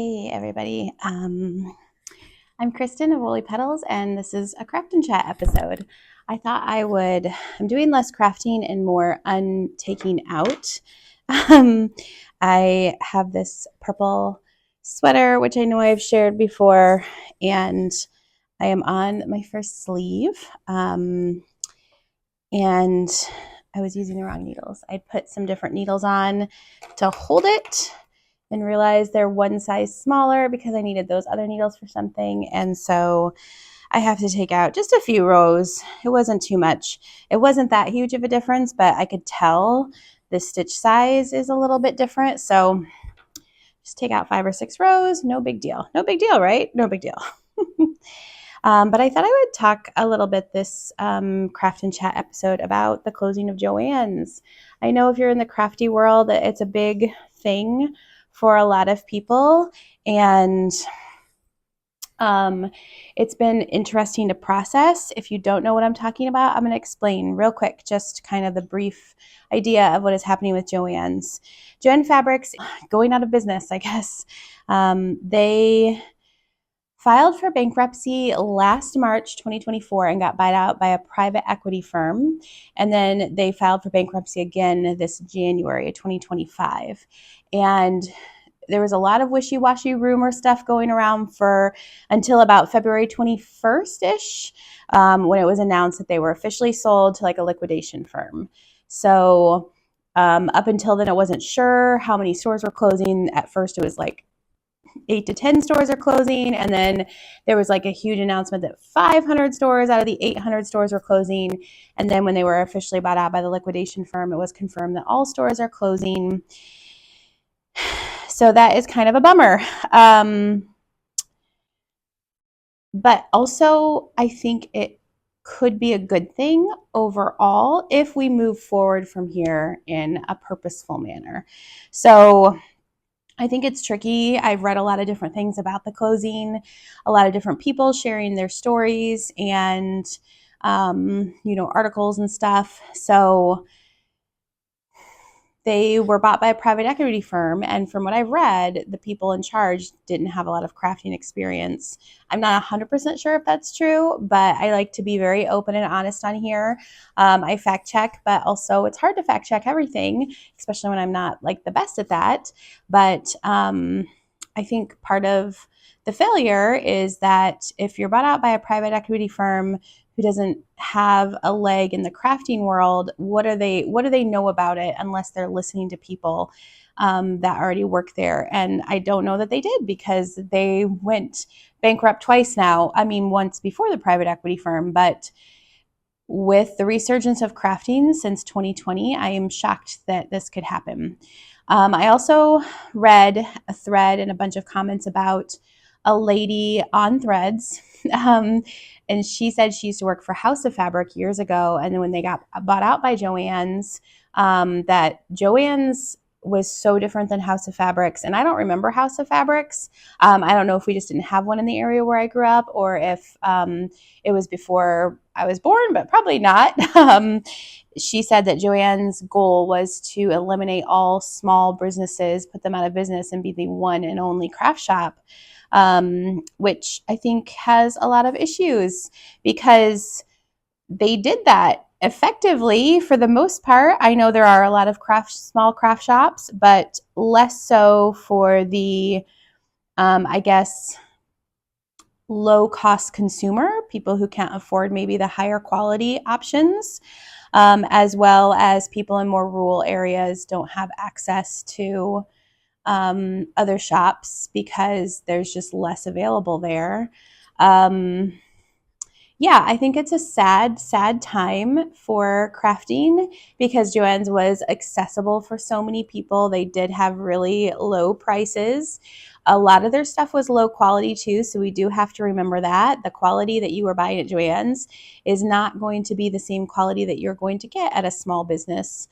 Hey everybody, I'm Kristen of Woolly Petals, and this is a craft and chat episode. I'm doing less crafting and more untaking out. Um, I have this purple sweater, which I know I've shared before, and I am on my first sleeve. And I was using the wrong needles. I put some different needles on to hold it and realized they're one size smaller because I needed those other needles for something. And so I have to take out just a few rows. It wasn't too much. It wasn't that huge of a difference, but I could tell the stitch size is a little bit different. So just take out 5 or 6 rows. No big deal. No big deal, right? No big deal. But I thought I would talk a little bit this craft and chat episode about the closing of Joann's. I know if you're in the crafty world, it's a big thing for a lot of people, and it's been interesting to process. If you don't know what I'm talking about, I'm going to explain real quick, just kind of the brief idea of what is happening with Joann's. Joann Fabrics going out of business, I guess. They filed for bankruptcy last March 2024 and got bought out by a private equity firm. And then they filed for bankruptcy again this January 2025. And there was a lot of wishy-washy rumor stuff going around until about February 21st-ish, when it was announced that they were officially sold to like a liquidation firm. So up until then, I wasn't sure how many stores were closing. At first, it was like 8 to 10 stores are closing, and then there was like a huge announcement that 500 stores out of the 800 stores were closing. And then when they were officially bought out by the liquidation firm, it was confirmed that all stores are closing. So that is kind of a bummer. But also, I think it could be a good thing overall if we move forward from here in a purposeful manner. So I think it's tricky. I've read a lot of different things about the closing, a lot of different people sharing their stories and, articles and stuff. So they were bought by a private equity firm, and from what I've read, the people in charge didn't have a lot of crafting experience. I'm not 100% sure if that's true, but I like to be very open and honest on here. I fact check, but also it's hard to fact check everything, especially when I'm not like the best at that. But I think part of the failure is that if you're bought out by a private equity firm who doesn't have a leg in the crafting world, what do they know about it unless they're listening to people that already work there? And I don't know that they did, because they went bankrupt twice now. I mean, once before the private equity firm, but with the resurgence of crafting since 2020, I am shocked that this could happen. I also read a thread and a bunch of comments about a lady on Threads, and she said she used to work for House of Fabric years ago, and then when they got bought out by Joann's, that Joann's was so different than House of Fabrics, and I don't remember House of Fabrics. I don't know if we just didn't have one in the area where I grew up, or if it was before I was born, but probably not. She said that Joann's goal was to eliminate all small businesses, put them out of business, and be the one and only craft shop, which I think has a lot of issues, because they did that effectively for the most part. I know there are a lot of small craft shops, but less so for the, I guess, low-cost consumer, people who can't afford maybe the higher quality options, as well as people in more rural areas don't have access to other shops because there's just less available there. Yeah, I think it's a sad, sad time for crafting, because Joann's was accessible for so many people. They did have really low prices. A lot of their stuff was low quality too, so we do have to remember that. The quality that you are buying at Joann's is not going to be the same quality that you're going to get at a small business.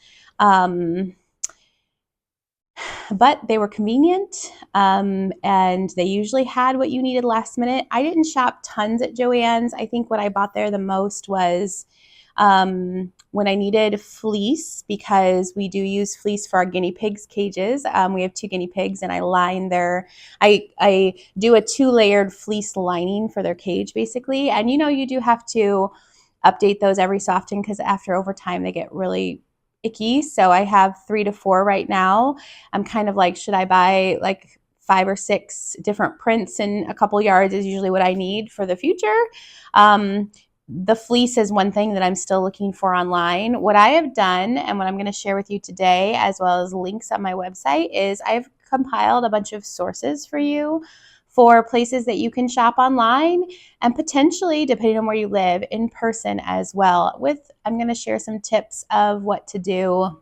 But they were convenient, and they usually had what you needed last minute. I didn't shop tons at Joann's. I think what I bought there the most was when I needed fleece, because we do use fleece for our guinea pigs cages. We have 2 guinea pigs, and I do a 2-layered fleece lining for their cage, basically. And you do have to update those every so often, because over time they get really icky. So I have 3 to 4 right now. I'm kind of like, should I buy like 5 or 6 different prints in a couple yards is usually what I need for the future. The fleece is one thing that I'm still looking for online. What I have done, and what I'm going to share with you today, as well as links on my website, is I've compiled a bunch of sources for you for places that you can shop online, and potentially, depending on where you live, in person as well. I'm going to share some tips of what to do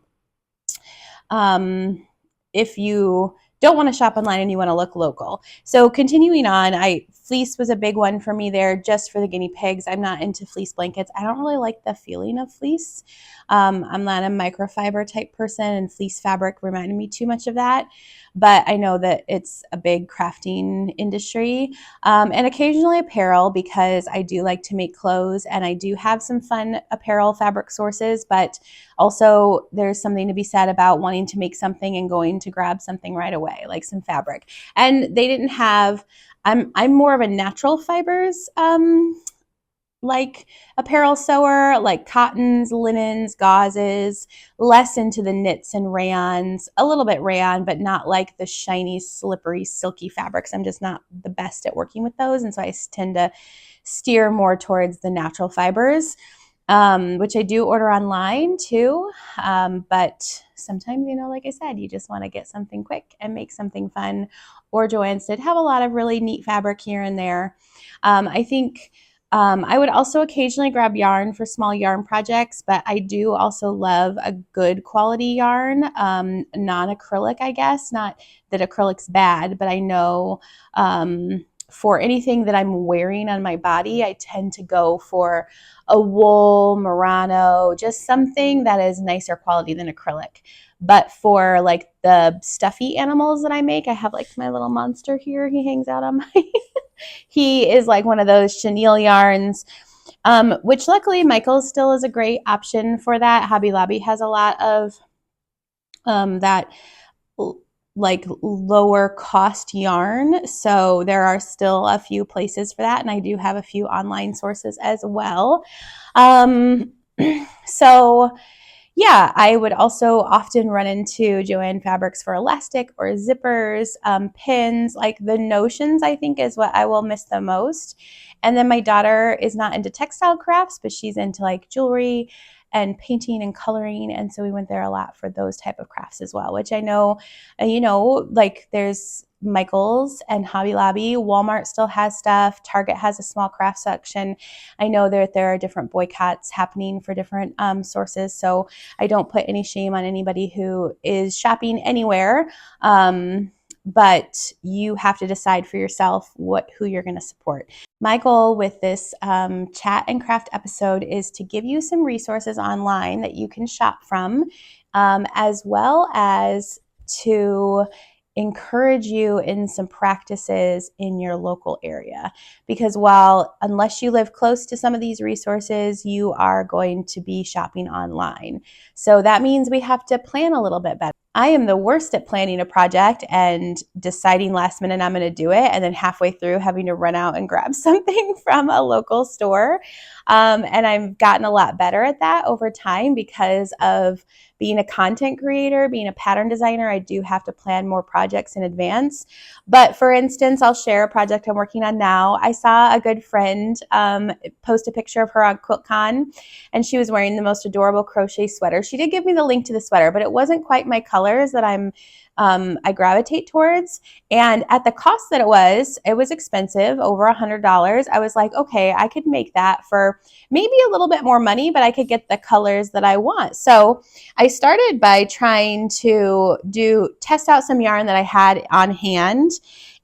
if you don't want to shop online and you want to look local. So continuing on, fleece was a big one for me there, just for the guinea pigs. I'm not into fleece blankets. I don't really like the feeling of fleece. I'm not a microfiber type person, and fleece fabric reminded me too much of that. But I know that it's a big crafting industry, and occasionally apparel, because I do like to make clothes, and I do have some fun apparel fabric sources. But also, there's something to be said about wanting to make something and going to grab something right away, like some fabric. And they didn't have. I'm more of a natural fibers like apparel sewer, like cottons, linens, gauzes, less into the knits and rayons, a little bit rayon, but not like the shiny, slippery, silky fabrics. I'm just not the best at working with those. And so I tend to steer more towards the natural fibers, which I do order online too. But sometimes, like I said, you just want to get something quick and make something fun. Or Joann did have a lot of really neat fabric here and there. I think I would also occasionally grab yarn for small yarn projects, but I do also love a good quality yarn, non-acrylic, I guess. Not that acrylic's bad, but I know for anything that I'm wearing on my body, I tend to go for a wool, merino, just something that is nicer quality than acrylic. But for like the stuffy animals that I make, I have like my little monster here. He hangs out on my he is like one of those chenille yarns, which luckily Michael's still is a great option for that. Hobby Lobby has a lot of that like lower cost yarn. So there are still a few places for that. And I do have a few online sources as well. So yeah, I would also often run into Joann fabrics for elastic or zippers, pins. Like the notions, I think, is what I will miss the most. And then my daughter is not into textile crafts, but she's into like jewelry and painting and coloring. And so we went there a lot for those type of crafts as well, which I know, like there's Michael's and Hobby Lobby. Walmart still has stuff. Target has a small craft section. I know that there are different boycotts happening for different sources. So I don't put any shame on anybody who is shopping anywhere. But you have to decide for yourself who you're going to support. My goal with this chat and craft episode is to give you some resources online that you can shop from, as well as to encourage you in some practices in your local area. Because unless you live close to some of these resources, you are going to be shopping online. So that means we have to plan a little bit better. I am the worst at planning a project and deciding last minute I'm going to do it, and then halfway through having to run out and grab something from a local store. And I've gotten a lot better at that over time because of being a content creator, being a pattern designer. I do have to plan more projects in advance. But for instance, I'll share a project I'm working on now. I saw a good friend post a picture of her on QuiltCon, and she was wearing the most adorable crochet sweater. She did give me the link to the sweater, but it wasn't quite my colors that I gravitate towards. And at the cost that it was expensive, over $100. I was like, okay, I could make that for maybe a little bit more money, but I could get the colors that I want. So I started by trying to test out some yarn that I had on hand.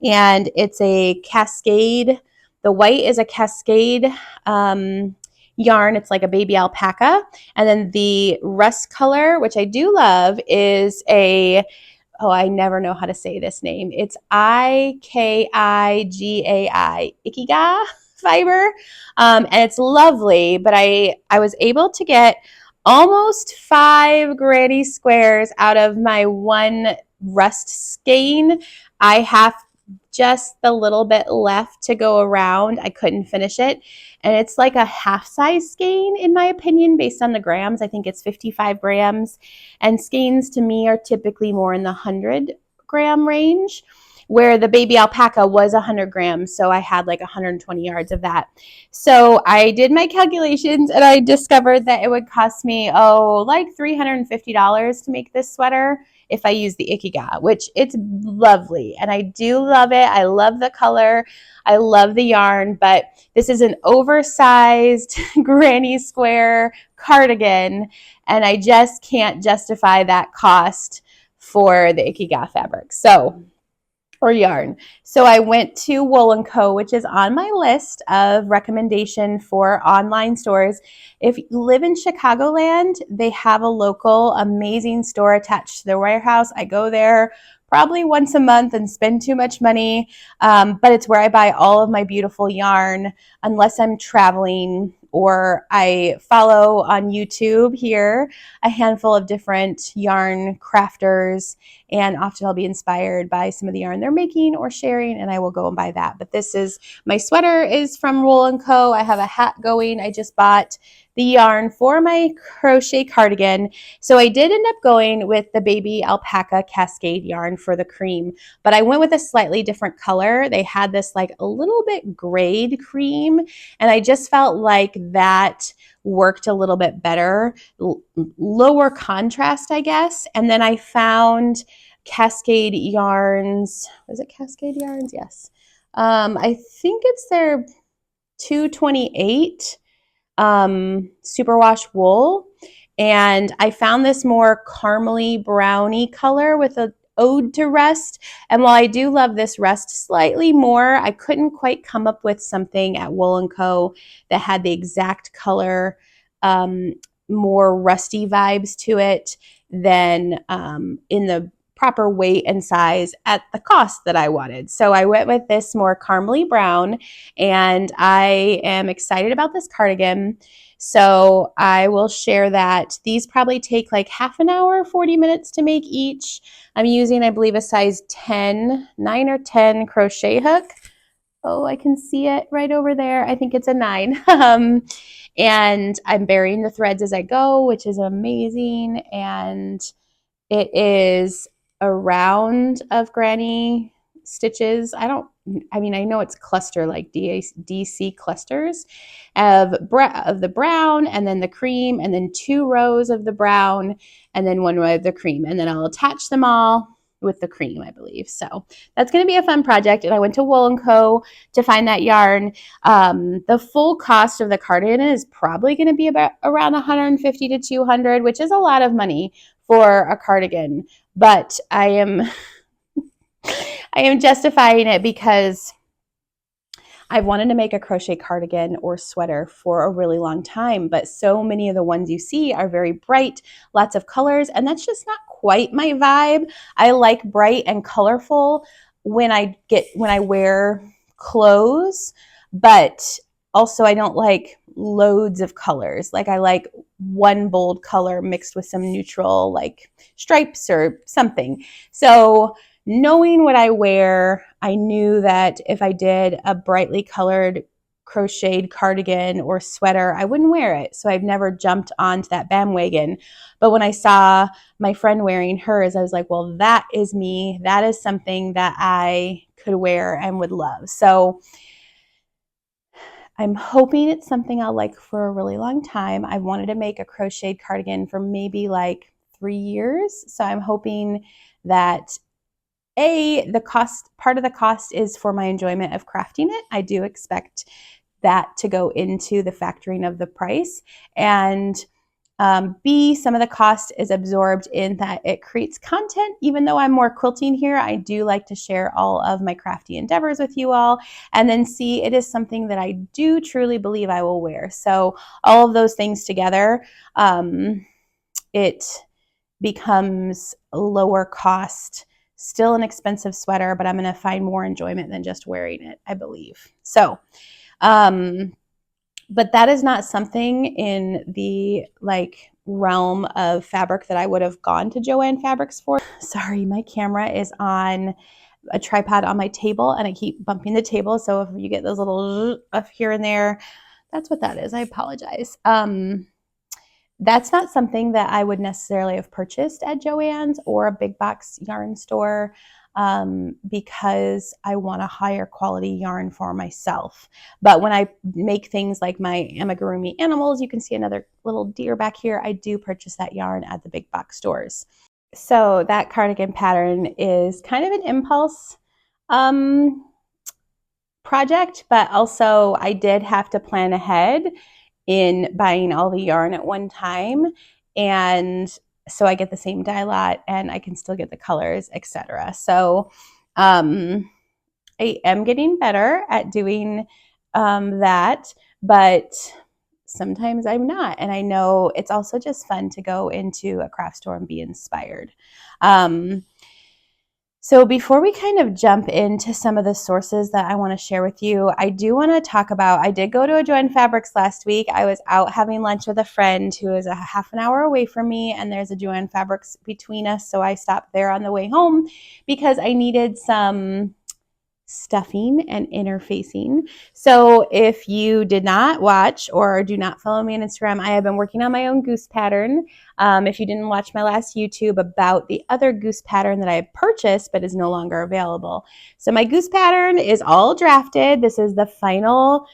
And it's a Cascade. The white is a Cascade yarn. It's like a baby alpaca. And then the rust color, which I do love, is I never know how to say this name. It's Ikigai, Ikigai fiber, and it's lovely. But I was able to get almost 5 granny squares out of my one rust skein. I have just the little bit left to go around. I couldn't finish it. And it's like a half size skein, in my opinion, based on the grams. I think it's 55 grams. And skeins to me are typically more in the 100-gram range, where the baby alpaca was 100 grams. So I had like 120 yards of that. So I did my calculations and I discovered that it would cost me, like $350 to make this sweater if I use the Ikiga, which it's lovely. And I do love it. I love the color. I love the yarn, but this is an oversized granny square cardigan, and I just can't justify that cost for the Ikiga fabric. Or yarn. So I went to Wool & Co., which is on my list of recommendation for online stores. If you live in Chicagoland, they have a local amazing store attached to their warehouse. I go there probably once a month and spend too much money, but it's where I buy all of my beautiful yarn unless I'm traveling, or I follow on YouTube here a handful of different yarn crafters, and often I'll be inspired by some of the yarn they're making or sharing, and I will go and buy that. But this is, my sweater is from Wool & Co. I have a hat going. I just bought the yarn for my crochet cardigan. So I did end up going with the baby alpaca cascade yarn for the cream, but I went with a slightly different color. They had this like a little bit grayed cream, and I just felt like that worked a little bit better, lower contrast, I guess. And then I found Cascade Yarns. Was it Cascade Yarns? Yes. I think it's their 228 superwash wool. And I found this more caramely browny color with a ode to rust. And while I do love this rust slightly more, I couldn't quite come up with something at Wool & Co. that had the exact color, more rusty vibes to it than in the proper weight and size at the cost that I wanted. So I went with this more caramely brown, and I am excited about this cardigan. So I will share that. These probably take like half an hour, 40 minutes to make each. I'm using, I believe, a size 10, 9 or 10 crochet hook. Oh, I can see it right over there. I think it's a 9. And I'm burying the threads as I go, which is amazing. And it is a round of granny stitches. I know it's cluster, like DC clusters of the brown, and then the cream, and then 2 rows of the brown, and then 1 row of the cream. And then I'll attach them all with the cream, I believe. So that's going to be a fun project. And I went to Wool & Co. to find that yarn. The full cost of the cardigan is probably going to be about around $150 to $200, which is a lot of money for a cardigan. But I am justifying it because I've wanted to make a crochet cardigan or sweater for a really long time, but so many of the ones you see are very bright, lots of colors, and that's just not quite my vibe. I like bright and colorful when I wear clothes, but also I don't like loads of colors. Like I like one bold color mixed with some neutral like stripes or something. So knowing what I wear, I knew that if I did a brightly colored crocheted cardigan or sweater, I wouldn't wear it. So I've never jumped onto that bandwagon. But when I saw my friend wearing hers, I was like, well, that is me. That is something that I could wear and would love. So I'm hoping it's something I'll like for a really long time. I've wanted to make a crocheted cardigan for maybe like 3 years. So I'm hoping that part of the cost is for my enjoyment of crafting it. I do expect that to go into the factoring of the price. And B, some of the cost is absorbed in that it creates content. Even though I'm more quilting here, I do like to share all of my crafty endeavors with you all. And then C, it is something that I do truly believe I will wear. So all of those things together, it becomes a lower cost, still an expensive sweater, but I'm going to find more enjoyment than just wearing it, I believe. So But that is not something in the like realm of fabric that I would have gone to Joann Fabrics for. Sorry, my camera is on a tripod on my table and I keep bumping the table. So if you get those little up here and there, that's what that is. I apologize. That's not something that I would necessarily have purchased at Joann's or a big box yarn store, because I want a higher quality yarn for myself. But when I make things like my amigurumi animals, you can see another little deer back here, I do purchase that yarn at the big box stores. So that cardigan pattern is kind of an impulse project, but also I did have to plan ahead in buying all the yarn at one time, and so I get the same dye lot and I can still get the colors, etc. So I am getting better at doing that, but sometimes I'm not. And I know it's also just fun to go into a craft store and be inspired. So before we kind of jump into some of the sources that I want to share with you, I do want to talk about, I did go to a Joann Fabrics last week. I was out having lunch with a friend who is a half an hour away from me, and there's a Joann Fabrics between us. So I stopped there on the way home because I needed some stuffing and interfacing. So if you did not watch or do not follow me on Instagram, I have been working on my own goose pattern. If you didn't watch my last YouTube about the other goose pattern that I had purchased but is no longer available. So my goose pattern is all drafted. This is the final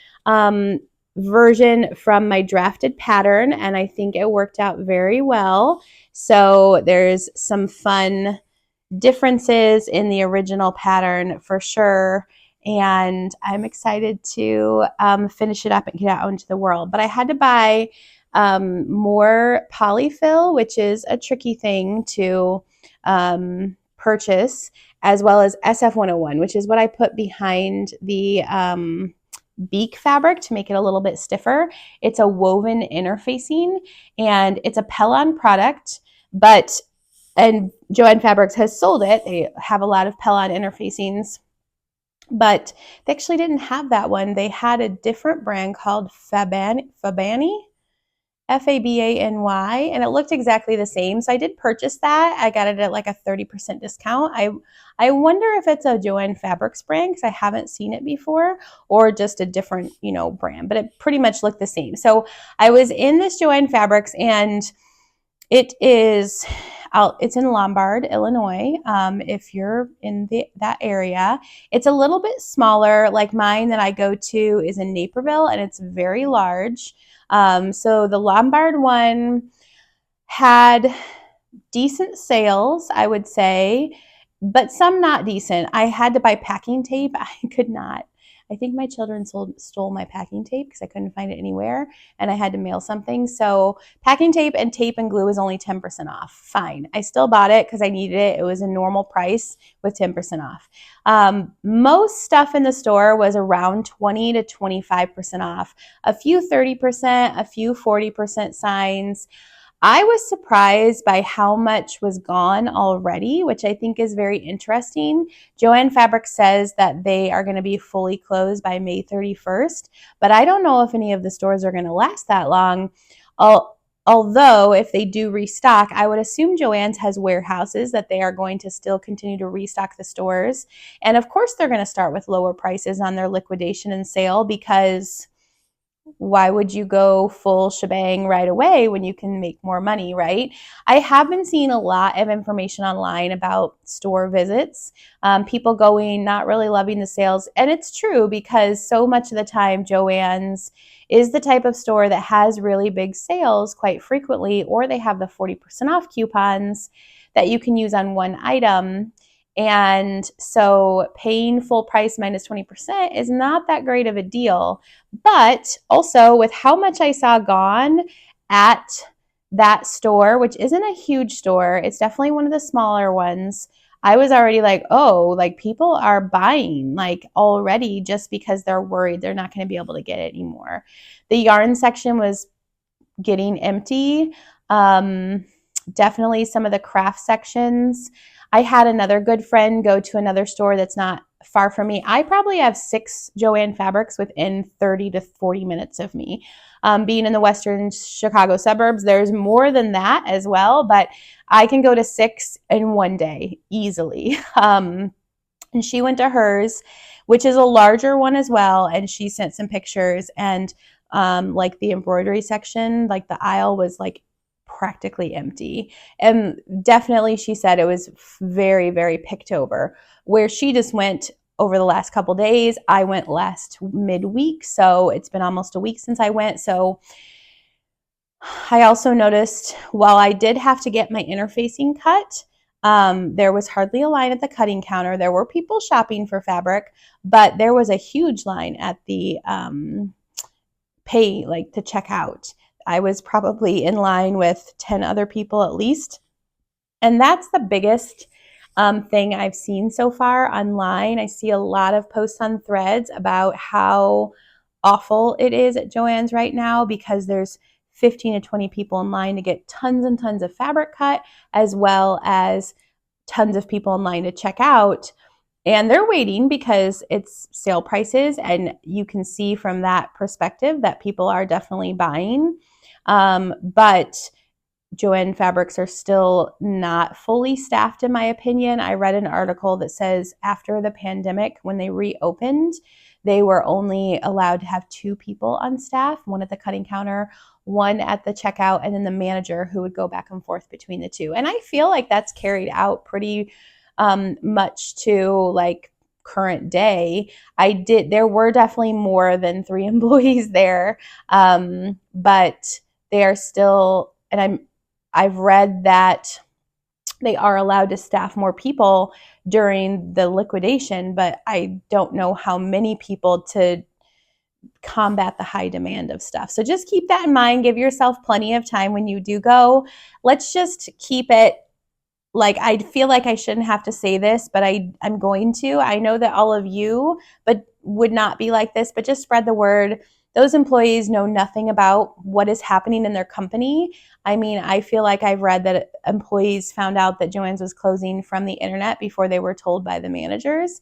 version from my drafted pattern, and I think it worked out very well. So there's some fun differences in the original pattern for sure, and I'm excited to finish it up and get it out into the world. But I had to buy more polyfill, which is a tricky thing to purchase, as well as SF101, which is what I put behind the beak fabric to make it a little bit stiffer. It's a woven interfacing, and it's a Pellon product, and Joann Fabrics has sold it. They have a lot of Pellon interfacings, but they actually didn't have that one. They had a different brand called Fabany, Fabany, and it looked exactly the same. So I did purchase that. I got it at like a 30% discount. I wonder if it's a Joann Fabrics brand because I haven't seen it before, or just a different, brand, but it pretty much looked the same. So I was in this Joann Fabrics, and it's in Lombard, Illinois. If you're in that area, it's a little bit smaller. Like mine that I go to is in Naperville, and it's very large. So the Lombard one had decent sales, I would say, but some not decent. I had to buy packing tape. I could not. I think my children stole my packing tape because I couldn't find it anywhere, and I had to mail something. So packing tape and glue is only 10% off. Fine. I still bought it because I needed it. It was a normal price with 10% off. Most stuff in the store was around 20 to 25% off. A few 30%, a few 40% signs. I was surprised by how much was gone already, which I think is very interesting. Joann Fabrics says that they are going to be fully closed by May 31st, but I don't know if any of the stores are going to last that long. Although if they do restock, I would assume Joann's has warehouses that they are going to still continue to restock the stores. And of course, they're going to start with lower prices on their liquidation and sale, because why would you go full shebang right away when you can make more money, right? I have been seeing a lot of information online about store visits, people going, not really loving the sales. And it's true, because so much of the time, Joann's is the type of store that has really big sales quite frequently, or they have the 40% off coupons that you can use on one item. And so paying full price minus 20% is not that great of a deal. But also, with how much I saw gone at that store, which isn't a huge store, it's definitely one of the smaller ones, I was already like, oh, like people are buying like already just because they're worried they're not going to be able to get it anymore. The yarn section was getting empty. Definitely some of the craft sections. I had another good friend go to another store that's not far from me. I probably have 6 Joann fabrics within 30 to 40 minutes of me. Being in the Western Chicago suburbs, there's more than that as well, but I can go to 6 in one day easily. And she went to hers, which is a larger one as well, and she sent some pictures, and like the embroidery section, like the aisle was like practically empty, and definitely she said it was very, very picked over. Where she just went over the last couple days, I went last midweek, so it's been almost a week since I went. So I also noticed while I did have to get my interfacing cut, there was hardly a line at the cutting counter. There were people shopping for fabric, but there was a huge line at the pay, like to check out. I was probably in line with 10 other people at least. And that's the biggest thing I've seen so far online. I see a lot of posts on Threads about how awful it is at Joann's right now because there's 15 to 20 people in line to get tons and tons of fabric cut, as well as tons of people in line to check out. And they're waiting because it's sale prices, and you can see from that perspective that people are definitely buying. But Joann fabrics are still not fully staffed, in my opinion. I read an article that says after the pandemic, when they reopened, they were only allowed to have 2 people on staff, one at the cutting counter, one at the checkout, and then the manager who would go back and forth between the two. And I feel like that's carried out pretty much to like current day. There were definitely more than 3 employees there, but they are still, and I've read that they are allowed to staff more people during the liquidation, but I don't know how many people to combat the high demand of stuff. So just keep that in mind. Give yourself plenty of time when you do go. Let's just keep it like, I feel like I shouldn't have to say this, but I'm going to. I know that all of you but would not be like this, but just spread the word. Those employees know nothing about what is happening in their company. I mean, I feel like I've read that employees found out that Joann's was closing from the internet before they were told by the managers,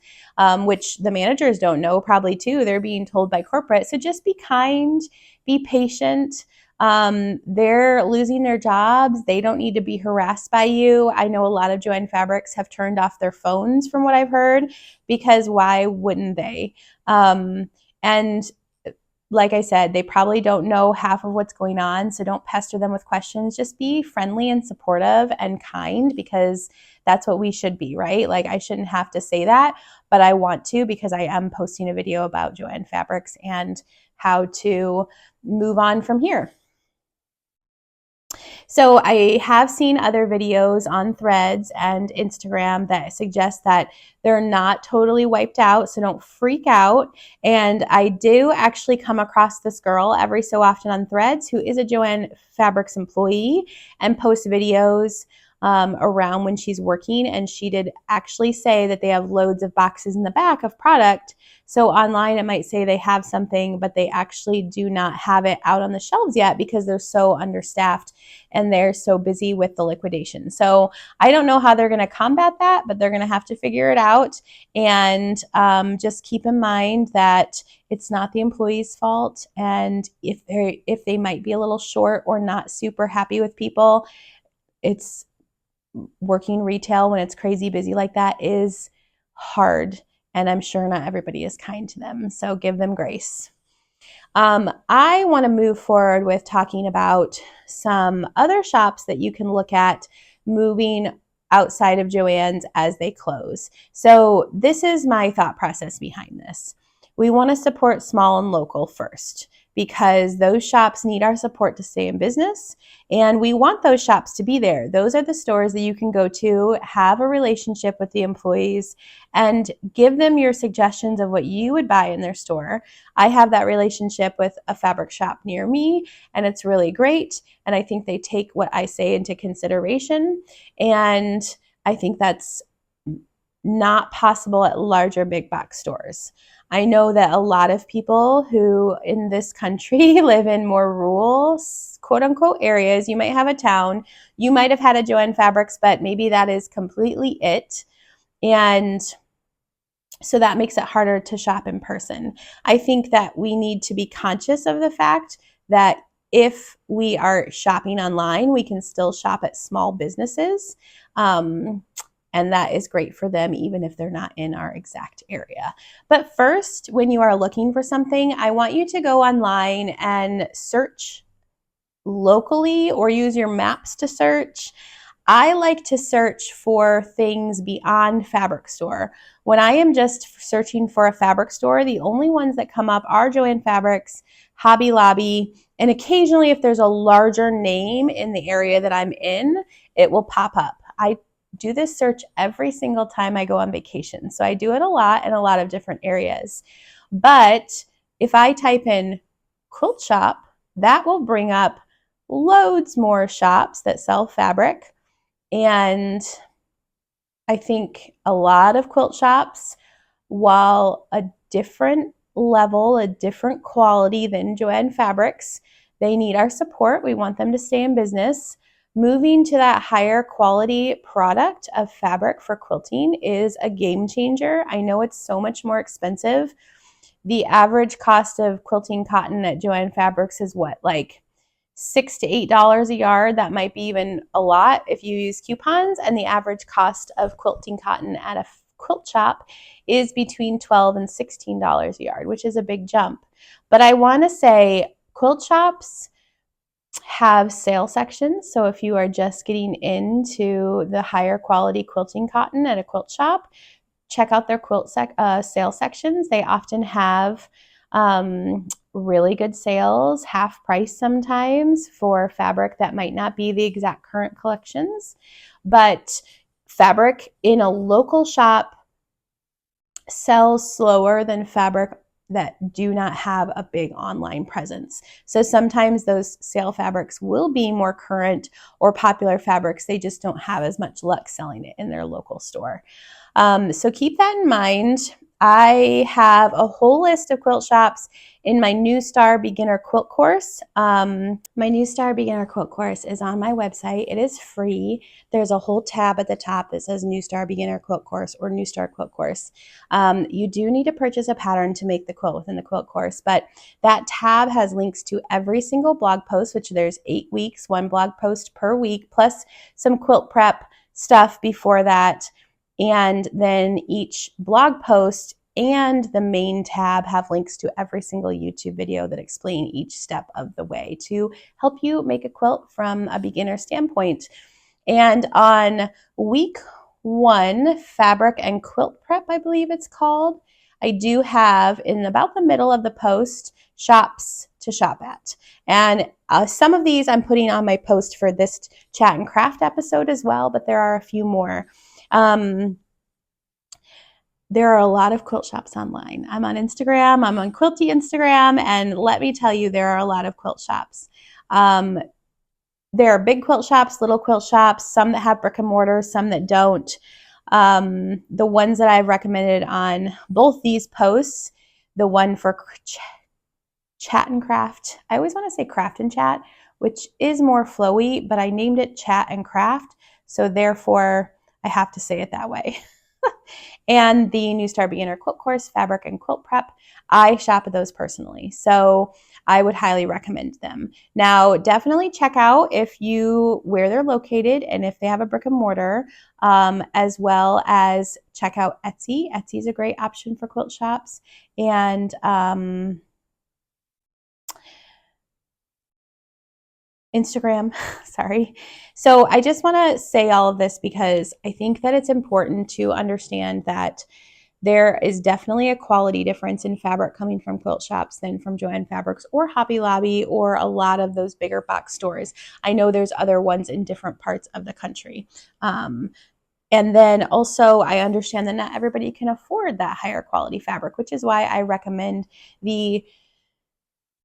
which the managers don't know probably too. They're being told by corporate. So just be kind, be patient. They're losing their jobs. They don't need to be harassed by you. I know a lot of Joann fabrics have turned off their phones from what I've heard, because why wouldn't they? And like I said, they probably don't know half of what's going on, so don't pester them with questions. Just be friendly and supportive and kind, because that's what we should be, right? Like, I shouldn't have to say that, but I want to, because I am posting a video about Joann fabrics and how to move on from here. So I have seen other videos on Threads and Instagram that suggest that they're not totally wiped out, so don't freak out. And I do actually come across this girl every so often on Threads who is a Joann Fabrics employee and posts videos around when she's working, and she did actually say that they have loads of boxes in the back of product. So online it might say they have something, but they actually do not have it out on the shelves yet because they're so understaffed and they're so busy with the liquidation. So I don't know how they're going to combat that, but they're going to have to figure it out. And just keep in mind that it's not the employee's fault. And if they might be a little short or not super happy with people, it's working retail when it's crazy busy like that is hard. And I'm sure not everybody is kind to them. So give them grace. I want to move forward with talking about some other shops that you can look at moving outside of Joann's as they close. So this is my thought process behind this. We want to support small and local first, because those shops need our support to stay in business, and we want those shops to be there. Those are the stores that you can go to, have a relationship with the employees, and give them your suggestions of what you would buy in their store. I have that relationship with a fabric shop near me, and it's really great, and I think they take what I say into consideration, and I think that's not possible at larger big box stores. I know that a lot of people who in this country live in more rural, quote unquote, areas. You might have a town, you might have had a Joann Fabrics, but maybe that is completely it. And So that makes it harder to shop in person. I think that we need to be conscious of the fact that if we are shopping online, we can still shop at small businesses. And that is great for them, even if they're not in our exact area. But first, when you are looking for something, I want you to go online and search locally or use your maps to search. I like to search for things beyond fabric store. When I am just searching for a fabric store, the only ones that come up are Joann Fabrics, Hobby Lobby, and occasionally if there's a larger name in the area that I'm in, it will pop up. I do this search every single time I go on vacation. So I do it a lot in a lot of different areas. But if I type in quilt shop, that will bring up loads more shops that sell fabric. And I think a lot of quilt shops, while a different level, a different quality than Joann Fabrics, they need our support. We want them to stay in business. Moving to that higher quality product of fabric for quilting is a game changer. I know it's so much more expensive. The average cost of quilting cotton at Joann Fabrics is what, like $6 to $8 a yard. That might be even a lot if you use coupons. And the average cost of quilting cotton at a quilt shop is between $12 and $16 a yard, which is a big jump. But I want to say quilt shops have sale sections. So if you are just getting into the higher quality quilting cotton at a quilt shop, check out their sale sections. They often have really good sales, half price sometimes for fabric that might not be the exact current collections. But fabric in a local shop sells slower than fabric that do not have a big online presence. So sometimes those sale fabrics will be more current or popular fabrics. They just don't have as much luck selling it in their local store. So keep that in mind. I have a whole list of quilt shops in my New Star Beginner Quilt Course. My New Star Beginner Quilt Course is on my website. It is free. There's a whole tab at the top that says New Star Beginner Quilt Course or New Star Quilt Course. You do need to purchase a pattern to make the quilt within the quilt course, but that tab has links to every single blog post, which there's 8 weeks, one blog post per week, plus some quilt prep stuff before that. And then each blog post and the main tab have links to every single YouTube video that explain each step of the way to help you make a quilt from a beginner standpoint. And on week 1, fabric and quilt prep, I believe it's called, I do have in about the middle of the post shops to shop at. And some of these I'm putting on my post for this chat and craft episode as well, but there are a few more. There are a lot of quilt shops online. I'm on Instagram, I'm on Quilty Instagram, and let me tell you, there are a lot of quilt shops. There are big quilt shops, little quilt shops, some that have brick and mortar, some that don't. The ones that I've recommended on both these posts, the one for chat and craft, I always want to say craft and chat, which is more flowy, but I named it chat and craft, so therefore I have to say it that way. And the New Star Beginner Quilt Course, Fabric and Quilt Prep, I shop at those personally. So I would highly recommend them. Now, definitely check out where they're located and if they have a brick and mortar, as well as check out Etsy. Etsy is a great option for quilt shops. And Instagram, sorry. So I just want to say all of this because I think that it's important to understand that there is definitely a quality difference in fabric coming from quilt shops than from Joann Fabrics or Hobby Lobby or a lot of those bigger box stores. I know there's other ones in different parts of the country. And then also I understand that not everybody can afford that higher quality fabric, which is why I recommend the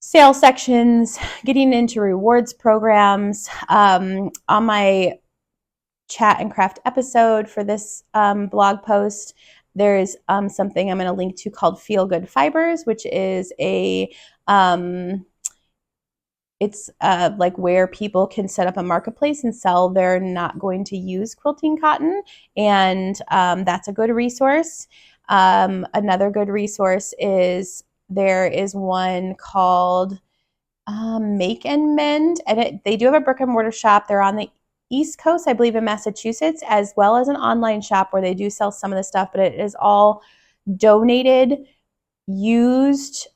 sale sections, getting into rewards programs. On my chat and craft episode for this blog post, there's something I'm going to link to called Feel Good Fibers, which is it's like where people can set up a marketplace and sell their not going to use quilting cotton, and that's a good resource. Another good resource is there is one called Make and Mend, and they do have a brick and mortar shop. They're on the East Coast, I believe, in Massachusetts, as well as an online shop where they do sell some of the stuff, but it is all donated, used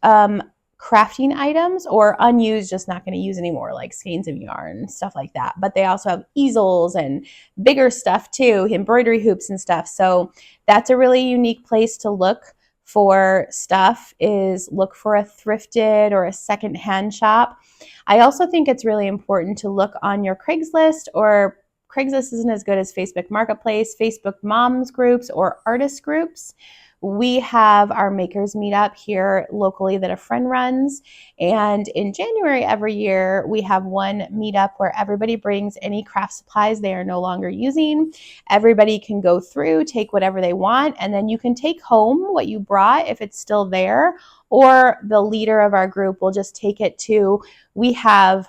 crafting items, or unused, just not going to use anymore, like skeins of yarn, stuff like that. But they also have easels and bigger stuff too, embroidery hoops and stuff. So that's a really unique place to look for stuff, is look for a thrifted or a secondhand shop. I also think it's really important to look on your Craigslist, or Craigslist isn't as good as Facebook Marketplace, Facebook moms groups, or artist groups. We have our makers meetup here locally that a friend runs. And in January every year, we have one meetup where everybody brings any craft supplies they are no longer using. Everybody can go through, take whatever they want, and then you can take home what you brought if it's still there, or the leader of our group will just take it to, we have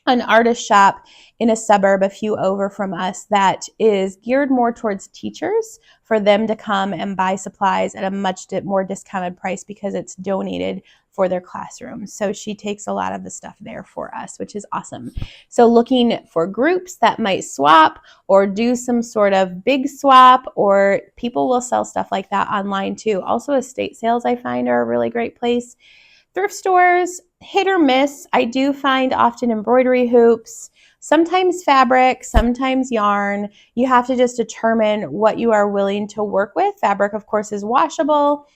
an artist shop in a suburb a few over from us that is geared more towards teachers, for them to come and buy supplies at a much more discounted price because it's donated for their classrooms. So she takes a lot of the stuff there for us, which is awesome. So looking for groups that might swap or do some sort of big swap, or people will sell stuff like that online too. Also, estate sales I find are a really great place. Thrift stores, hit or miss. I do find often embroidery hoops, sometimes fabric, sometimes yarn. You have to just determine what you are willing to work with. Fabric, of course, is washable,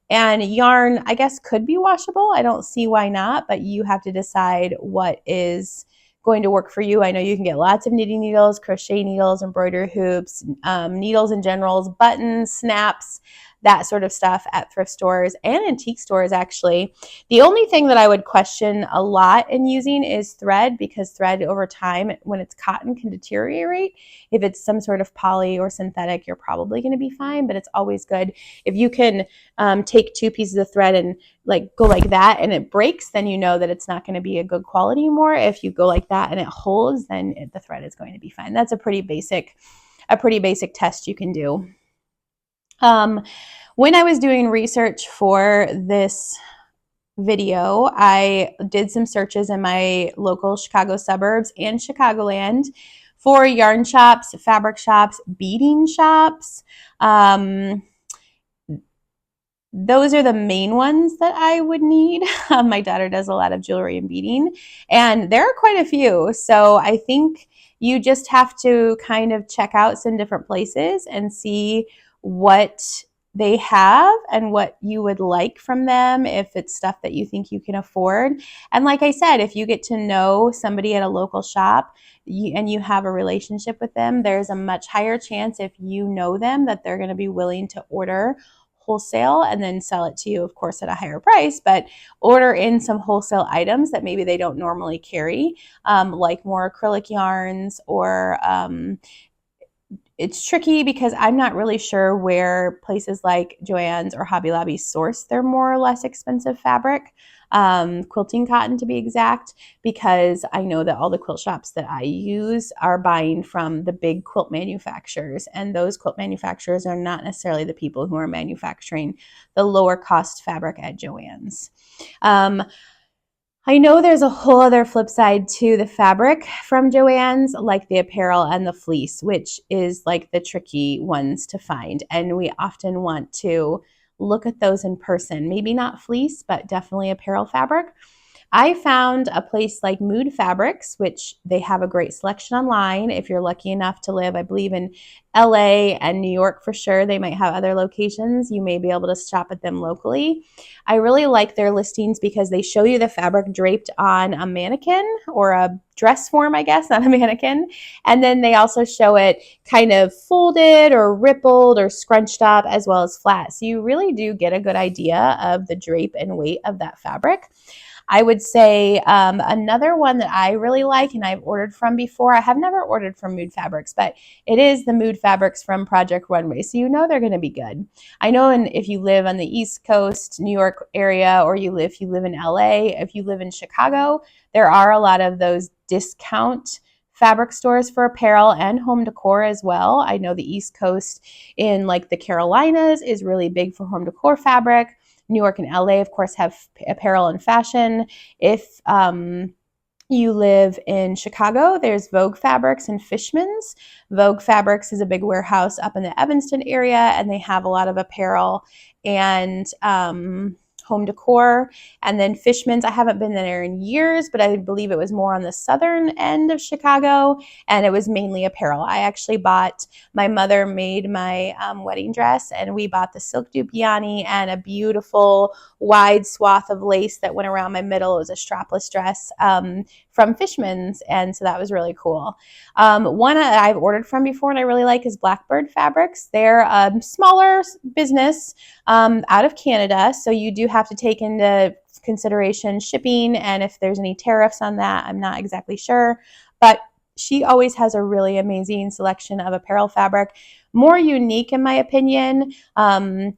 and yarn, I guess, could be washable. I don't see why not, but you have to decide what is going to work for you. I know you can get lots of knitting needles, crochet needles, embroidery hoops, needles in generals, buttons, snaps, that sort of stuff at thrift stores and antique stores, actually. The only thing that I would question a lot in using is thread, because thread over time, when it's cotton, can deteriorate. If it's some sort of poly or synthetic, you're probably going to be fine, but it's always good if you can take two pieces of thread and go like that and it breaks, then you know that it's not going to be a good quality anymore. If you go like that and it holds, then the thread is going to be fine. That's a pretty basic test you can do. When I was doing research for this video, I did some searches in my local Chicago suburbs and Chicagoland for yarn shops, fabric shops, beading shops. Those are the main ones that I would need. My daughter does a lot of jewelry and beading, and there are quite a few. So I think you just have to kind of check out some different places and see what they have and what you would like from them, if it's stuff that you think you can afford. And like I said, if you get to know somebody at a local shop and you have a relationship with them, there's a much higher chance, if you know them, that they're going to be willing to order wholesale and then sell it to you, of course, at a higher price, but order in some wholesale items that maybe they don't normally carry, like more acrylic yarns, or it's tricky because I'm not really sure where places like Joann's or Hobby Lobby source their more or less expensive fabric, quilting cotton to be exact, because I know that all the quilt shops that I use are buying from the big quilt manufacturers, and those quilt manufacturers are not necessarily the people who are manufacturing the lower cost fabric at Joann's. I know there's a whole other flip side to the fabric from Joann's, like the apparel and the fleece, which is like the tricky ones to find. And we often want to look at those in person. Maybe not fleece, but definitely apparel fabric. I found a place like Mood Fabrics, which they have a great selection online. If you're lucky enough to live, I believe, in LA and New York for sure, they might have other locations. You may be able to shop at them locally. I really like their listings because they show you the fabric draped on a mannequin, or a dress form, I guess, not a mannequin. And then they also show it kind of folded or rippled or scrunched up, as well as flat. So you really do get a good idea of the drape and weight of that fabric. I would say another one that I really like and I've ordered from before, I have never ordered from Mood Fabrics, but it is the Mood Fabrics from Project Runway. So you know they're going to be good. I know if you live on the East Coast, New York area, or if you live in LA, if you live in Chicago, there are a lot of those discount fabric stores for apparel and home decor as well. I know the East Coast in like the Carolinas is really big for home decor fabric. New York and LA, of course, have apparel and fashion. If you live in Chicago, there's Vogue Fabrics and Fishman's. Vogue Fabrics is a big warehouse up in the Evanston area, and they have a lot of apparel and home decor. And then Fishman's, I haven't been there in years, but I believe it was more on the southern end of Chicago, and it was mainly apparel. I actually bought, my mother made my wedding dress, and we bought the silk dupiani and a beautiful wide swath of lace that went around my middle. It was a strapless dress from Fishman's, and so that was really cool. One I've ordered from before and I really like is Blackbird Fabrics. They're a smaller business out of Canada, so you do have to take into consideration shipping, and if there's any tariffs on that, I'm not exactly sure, but she always has a really amazing selection of apparel fabric, more unique in my opinion, and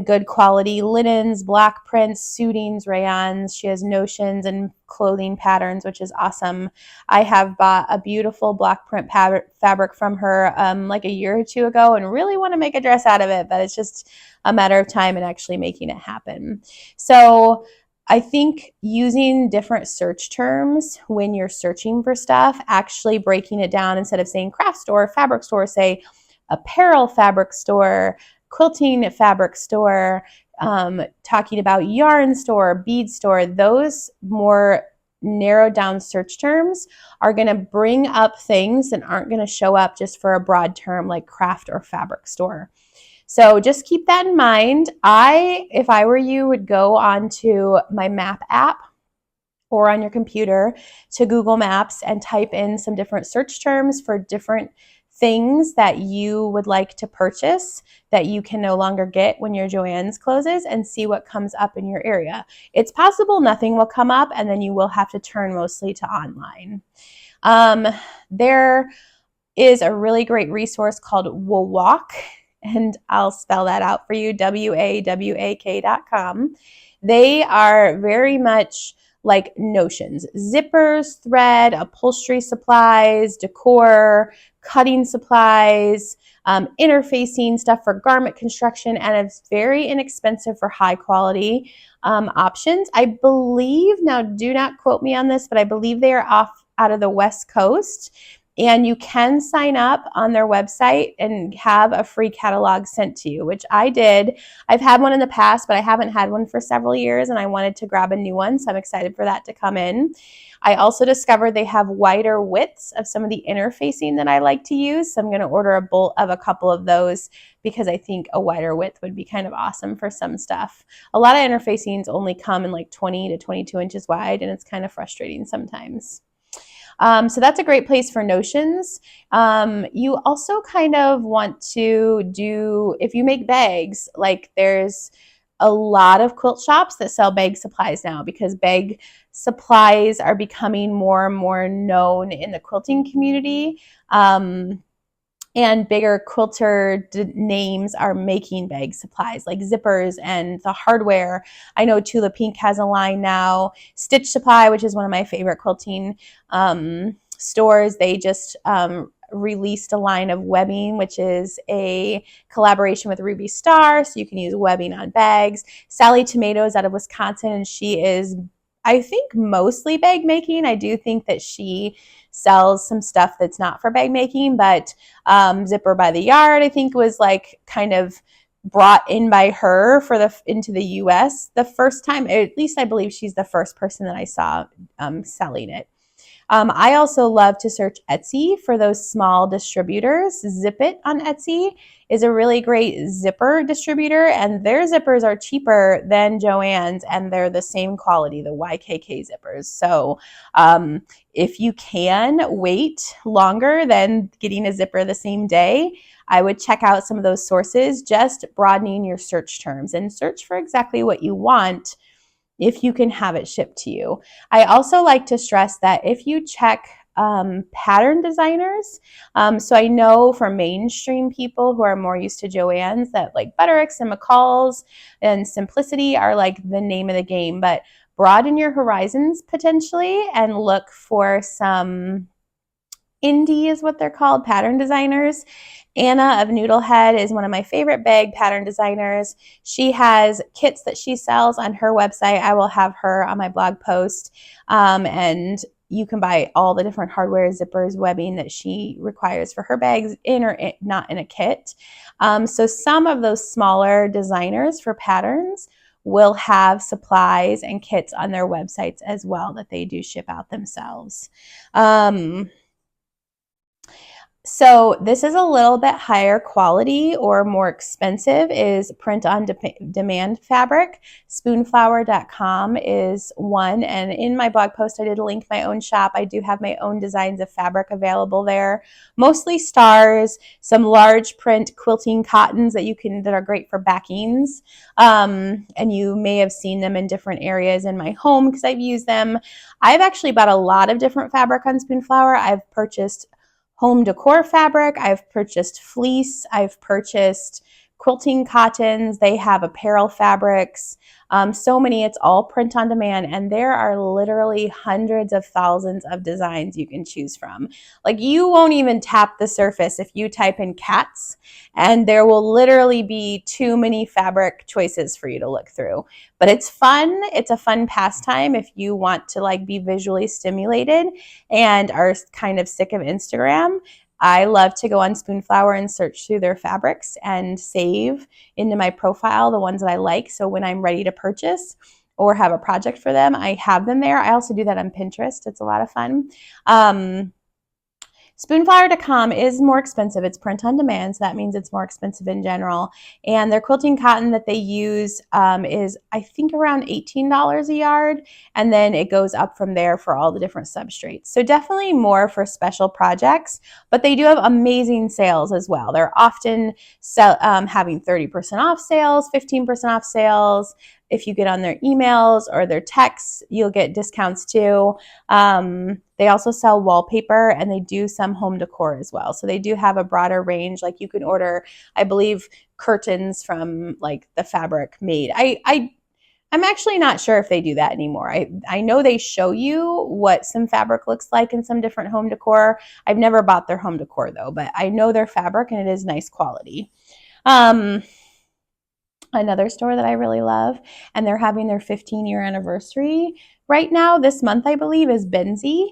good quality linens, black prints, suitings, rayons. She has notions and clothing patterns, which is awesome. I have bought a beautiful black print fabric from her like a year or two ago and really want to make a dress out of it, but it's just a matter of time and actually making it happen. So I think using different search terms when you're searching for stuff, actually breaking it down instead of saying craft store, fabric store, say apparel fabric store, quilting fabric store, talking about yarn store, bead store, those more narrowed down search terms are going to bring up things that aren't going to show up just for a broad term like craft or fabric store. So just keep that in mind. If I were you, would go onto my map app or on your computer to Google Maps and type in some different search terms for different things that you would like to purchase that you can no longer get when your Joann's closes, and see what comes up in your area. It's possible nothing will come up, and then you will have to turn mostly to online. There is a really great resource called WAWAK, and I'll spell that out for you, WAWAK.com. They are very much like Notions, zippers, thread, upholstery supplies, decor, cutting supplies, interfacing stuff for garment construction, and it's very inexpensive for high quality options. I believe, now do not quote me on this, but I believe they are off out of the West Coast. And you can sign up on their website and have a free catalog sent to you, which I did. I've had one in the past, but I haven't had one for several years, and I wanted to grab a new one, so I'm excited for that to come in. I also discovered they have wider widths of some of the interfacing that I like to use, so I'm going to order a bolt of a couple of those because I think a wider width would be kind of awesome for some stuff. A lot of interfacings only come in like 20 to 22 inches wide, and it's kind of frustrating sometimes. So that's a great place for Notions. You also kind of want to do, if you make bags, like there's a lot of quilt shops that sell bag supplies now because bag supplies are becoming more and more known in the quilting community. And bigger quilter names are making bag supplies like zippers and the hardware. I know Tula Pink has a line now. Stitch Supply, which is one of my favorite quilting stores, they just released a line of webbing, which is a collaboration with Ruby Star, so you can use webbing on bags. Sally Tomatoes out of Wisconsin, and she is, I think, mostly bag making. I do think that she sells some stuff that's not for bag making, but Zipper by the Yard, I think, was like kind of brought in by her for into the US the first time. At least I believe she's the first person that I saw selling it. I also love to search Etsy for those small distributors. Zip It on Etsy is a really great zipper distributor, and their zippers are cheaper than Joann's, and they're the same quality, the YKK zippers. So if you can wait longer than getting a zipper the same day, I would check out some of those sources, just broadening your search terms and search for exactly what you want if you can have it shipped to you. I also like to stress that if you check pattern designers, so I know for mainstream people who are more used to Joann's that like Buttericks and McCall's and Simplicity are like the name of the game, but broaden your horizons potentially and look for some indie is what they're called, pattern designers. Anna of Noodlehead is one of my favorite bag pattern designers. She has kits that she sells on her website. I will have her on my blog post. And you can buy all the different hardware, zippers, webbing that she requires for her bags in or not in a kit. So some of those smaller designers for patterns will have supplies and kits on their websites as well that they do ship out themselves. So this is a little bit higher quality or more expensive is print on demand fabric. Spoonflower.com is one. And in my blog post, I did link my own shop. I do have my own designs of fabric available there. Mostly stars, some large print quilting cottons that are great for backings. And you may have seen them in different areas in my home because I've used them. I've actually bought a lot of different fabric on Spoonflower. I've purchased home decor fabric. I've purchased fleece. I've purchased quilting cottons. They have apparel fabrics. So many, it's all print on demand. And there are literally hundreds of thousands of designs you can choose from. Like you won't even tap the surface if you type in cats, and there will literally be too many fabric choices for you to look through. But it's fun. It's a fun pastime if you want to like be visually stimulated and are kind of sick of Instagram. I love to go on Spoonflower and search through their fabrics and save into my profile the ones that I like. So when I'm ready to purchase or have a project for them, I have them there. I also do that on Pinterest. It's a lot of fun. Spoonflower.com is more expensive. It's print on demand, so that means it's more expensive in general. And their quilting cotton that they use is, I think, around $18 a yard. And then it goes up from there for all the different substrates. So definitely more for special projects, but they do have amazing sales as well. They're often having 30% off sales, 15% off sales. If you get on their emails or their texts, you'll get discounts too. They also sell wallpaper and they do some home decor as well. So they do have a broader range. Like you can order, I believe, curtains from like the fabric made. I'm actually not sure if they do that anymore. I know they show you what some fabric looks like in some different home decor. I've never bought their home decor though, but I know their fabric and it is nice quality. Another store that I really love, and they're having their 15-year anniversary right now this month, I believe, is Benzie.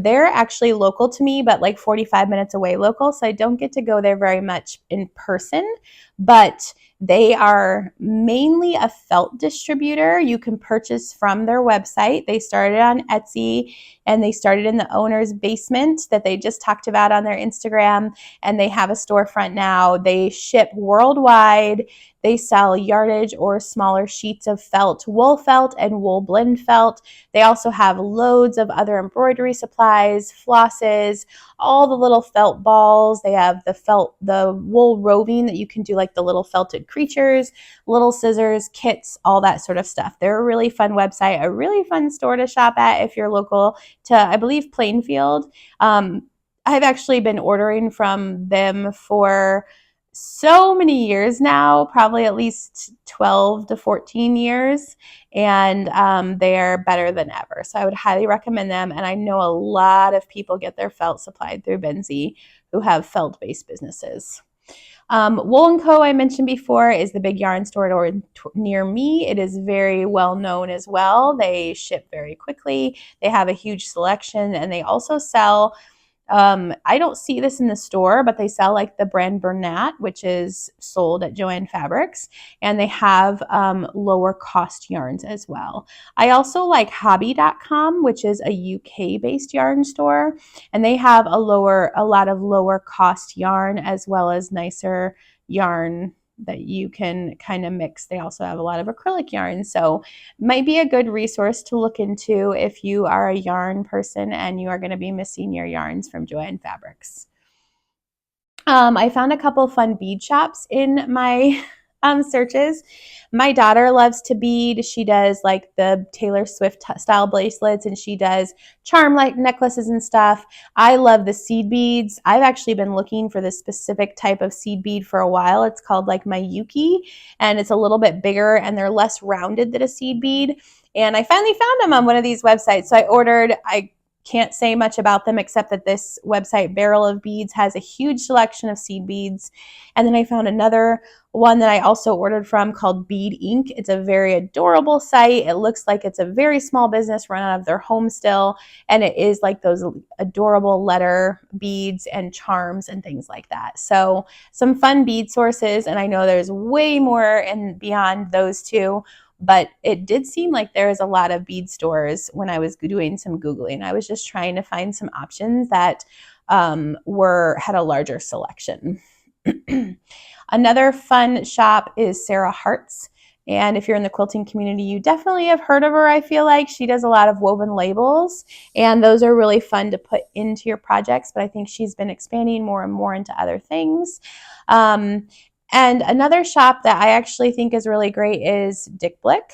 They're actually local to me, but like 45 minutes away local, so I don't get to go there very much in person, but they are mainly a felt distributor. You can purchase from their website. They started on Etsy and they started in the owner's basement that they just talked about on their Instagram, and they have a storefront now. They ship worldwide. They sell yardage or smaller sheets of felt, wool felt and wool blend felt. They also have loads of other embroidery supplies, flosses, all the little felt balls. They have the wool roving that you can do like the little felted creatures, little scissors, kits, all that sort of stuff. They're a really fun website, a really fun store to shop at if you're local to, I believe, Plainfield. I've actually been ordering from them for so many years now, probably at least 12 to 14 years, and they're better than ever. So I would highly recommend them, and I know a lot of people get their felt supplied through Benzie who have felt-based businesses. Wool & Co. I mentioned before is the big yarn store near me. It is very well known as well. They ship very quickly. They have a huge selection, and they also sell I don't see this in the store, but they sell like the brand Bernat, which is sold at Joann Fabrics, and they have lower cost yarns as well. I also like hobby.com, which is a UK based yarn store, and they have a lot of lower cost yarn as well as nicer yarn that you can kind of mix. They also have a lot of acrylic yarn, so might be a good resource to look into if you are a yarn person and you are going to be missing your yarns from Joann Fabrics. I found a couple fun bead shops in my searches. My daughter loves to bead. She does like the Taylor Swift style bracelets, and she does charm like necklaces and stuff. I love the seed beads. I've actually been looking for this specific type of seed bead for a while. It's called like Mayuki, and it's a little bit bigger and they're less rounded than a seed bead. And I finally found them on one of these websites. So I can't say much about them except that this website, Barrel of Beads, has a huge selection of seed beads. And then I found another one that I also ordered from called Bead Inc. It's a very adorable site. It looks like it's a very small business run out of their home still. And it is like those adorable letter beads and charms and things like that. So some fun bead sources. And I know there's way more and beyond those two. But it did seem like there is a lot of bead stores when I was doing some Googling. I was just trying to find some options that had a larger selection. Another fun shop is Sarah Hart's. And if you're in the quilting community, you definitely have heard of her, I feel like. She does a lot of woven labels, and those are really fun to put into your projects, but I think she's been expanding more and more into other things. And another shop that I actually think is really great is Dick Blick.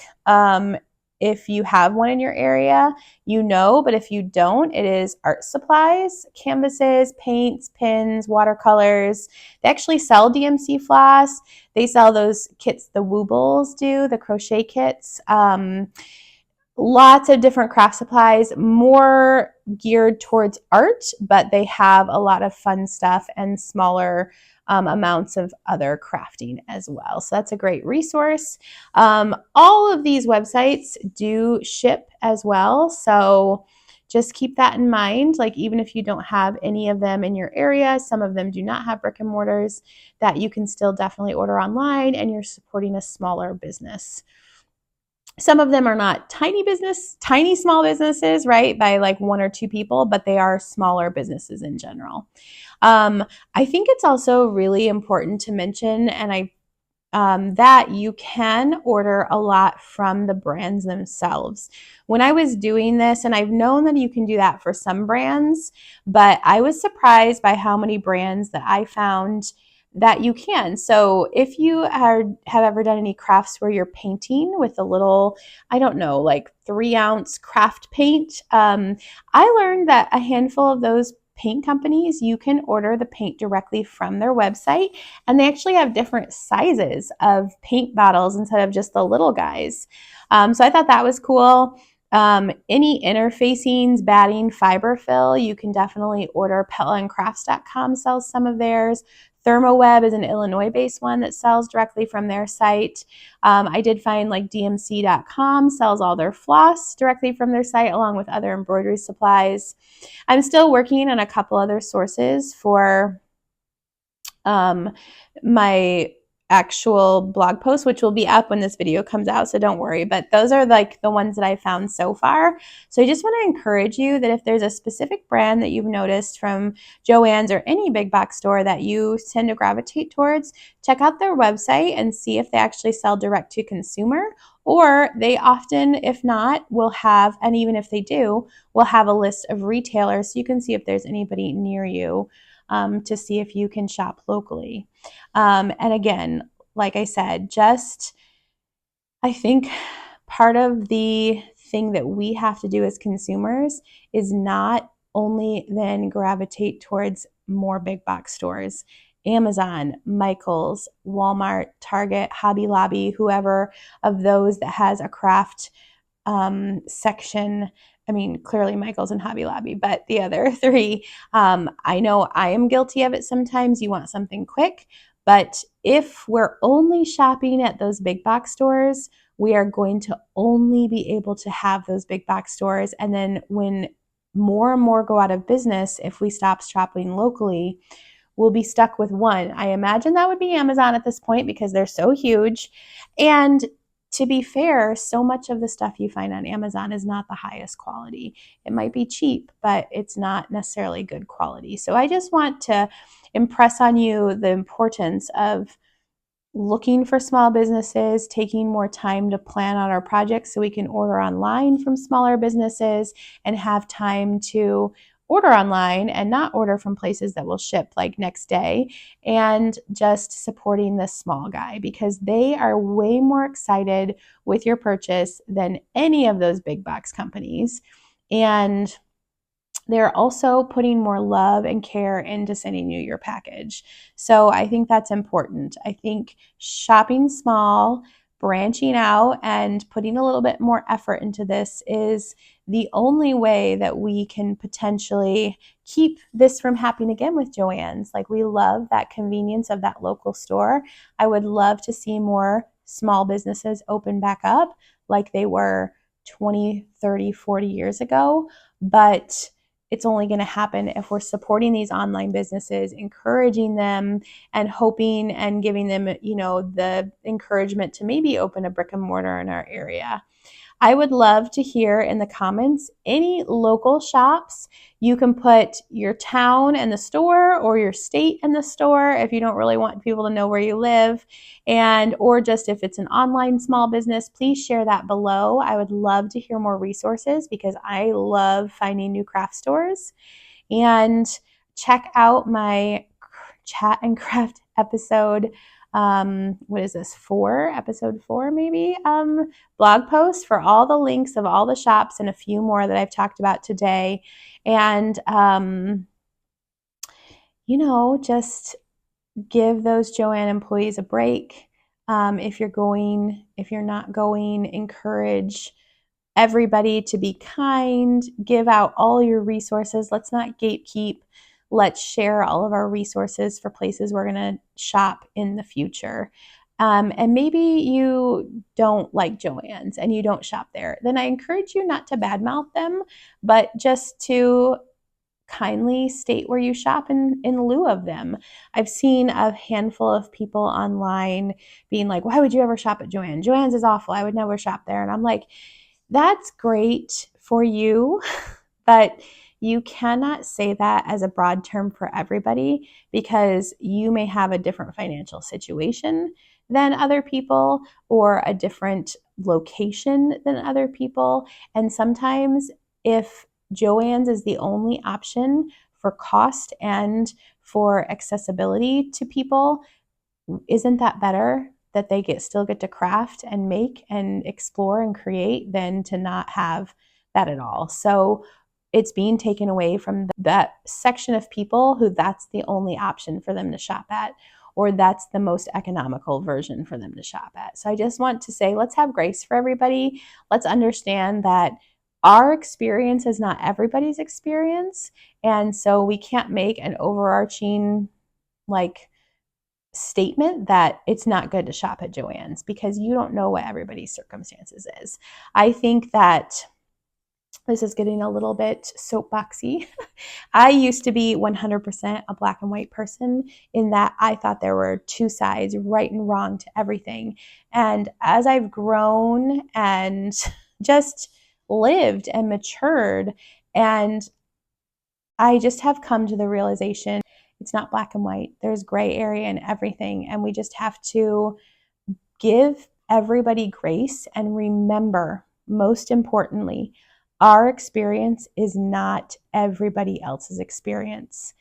If you have one in your area, you know, but if you don't, it is art supplies, canvases, paints, pins, watercolors. They actually sell DMC floss. They sell those kits, the Woobles do, the crochet kits. Lots of different craft supplies, more geared towards art, but they have a lot of fun stuff and smaller amounts of other crafting as well. So that's a great resource. All of these websites do ship as well. So just keep that in mind. Like even if you don't have any of them in your area, some of them do not have brick and mortars, that you can still definitely order online and you're supporting a smaller business. Some of them are not tiny small businesses, right, by like one or two people, but they are smaller businesses in general. I think it's also really important to mention, and that you can order a lot from the brands themselves. When I was doing this, and I've known that you can do that for some brands, but I was surprised by how many brands that I found that you can. So if you have ever done any crafts where you're painting with a little, I don't know, like 3-ounce craft paint, I learned that a handful of those paint companies, you can order the paint directly from their website, and they actually have different sizes of paint bottles instead of just the little guys. So I thought that was cool. Any interfacings, batting, fiber fill, you can definitely order. PellaandCrafts.com sells some of theirs. ThermoWeb is an Illinois-based one that sells directly from their site. I did find like DMC.com sells all their floss directly from their site along with other embroidery supplies. I'm still working on a couple other sources for my actual blog post, which will be up when this video comes out, so don't worry. But those are like the ones that I found so far. So I just want to encourage you that if there's a specific brand that you've noticed from Joann's or any big box store that you tend to gravitate towards, check out their website and see if they actually sell direct to consumer, or they often, if not, will have, and even if they do, will have a list of retailers so you can see if there's anybody near you to see if you can shop locally. And again, like I said, I think part of the thing that we have to do as consumers is not only then gravitate towards more big box stores. Amazon, Michael's, Walmart, Target, Hobby Lobby, whoever of those that has a craft section. I mean, clearly Michael's and Hobby Lobby, but the other three, I know I am guilty of it sometimes. You want something quick, but if we're only shopping at those big box stores, we are going to only be able to have those big box stores. And then when more and more go out of business, if we stop shopping locally, we'll be stuck with one. I imagine that would be Amazon at this point because they're so huge. And to be fair, so much of the stuff you find on Amazon is not the highest quality. It might be cheap, but it's not necessarily good quality. So I just want to impress on you the importance of looking for small businesses, taking more time to plan on our projects so we can order online from smaller businesses and have time to order online and not order from places that will ship like next day, and just supporting the small guy because they are way more excited with your purchase than any of those big box companies. And they're also putting more love and care into sending you your package. So I think that's important. I think shopping small, branching out and putting a little bit more effort into this is the only way that we can potentially keep this from happening again with Joann's. Like, we love that convenience of that local store. I would love to see more small businesses open back up like they were 20, 30, 40 years ago. But it's only going to happen if we're supporting these online businesses, encouraging them, and hoping and giving them, the encouragement to maybe open a brick and mortar in our area. I would love to hear in the comments any local shops. You can put your town and the store, or your state and the store if you don't really want people to know where you live, or just if it's an online small business, please share that below. I would love to hear more resources because I love finding new craft stores. And check out my chat and craft episode. What is this, episode 4 maybe, blog post for all the links of all the shops and a few more that I've talked about today. And just give those Joann employees a break. If you're not going, encourage everybody to be kind, give out all your resources. Let's not gatekeep. Let's share all of our resources for places we're going to shop in the future. And maybe you don't like Joann's and you don't shop there. Then I encourage you not to badmouth them, but just to kindly state where you shop in lieu of them. I've seen a handful of people online being like, why would you ever shop at Joann? Joann's is awful. I would never shop there. And I'm like, that's great for you, but you cannot say that as a broad term for everybody, because you may have a different financial situation than other people, or a different location than other people. And sometimes if Joann's is the only option for cost and for accessibility to people, isn't that better that they still get to craft and make and explore and create than to not have that at all? So it's being taken away from that section of people who that's the only option for them to shop at, or that's the most economical version for them to shop at. So I just want to say, let's have grace for everybody. Let's understand that our experience is not everybody's experience. And so we can't make an overarching statement that it's not good to shop at Joann's, because you don't know what everybody's circumstances is. I think that this is getting a little bit soapboxy. I used to be 100% a black and white person, in that I thought there were two sides, right and wrong to everything. And as I've grown and just lived and matured, and I just have come to the realization it's not black and white. There's gray area in everything. And we just have to give everybody grace and remember, most importantly, our experience is not everybody else's experience.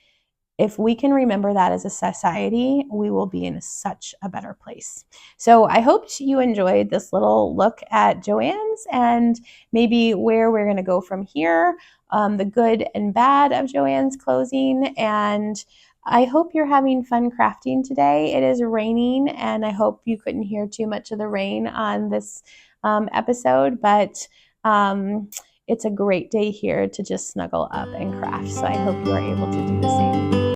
If we can remember that as a society, we will be in such a better place. So I hope you enjoyed this little look at Joann's and maybe where we're going to go from here, the good and bad of Joann's closing. And I hope you're having fun crafting today. It is raining, and I hope you couldn't hear too much of the rain on this episode, but it's a great day here to just snuggle up and craft. So I hope you are able to do the same.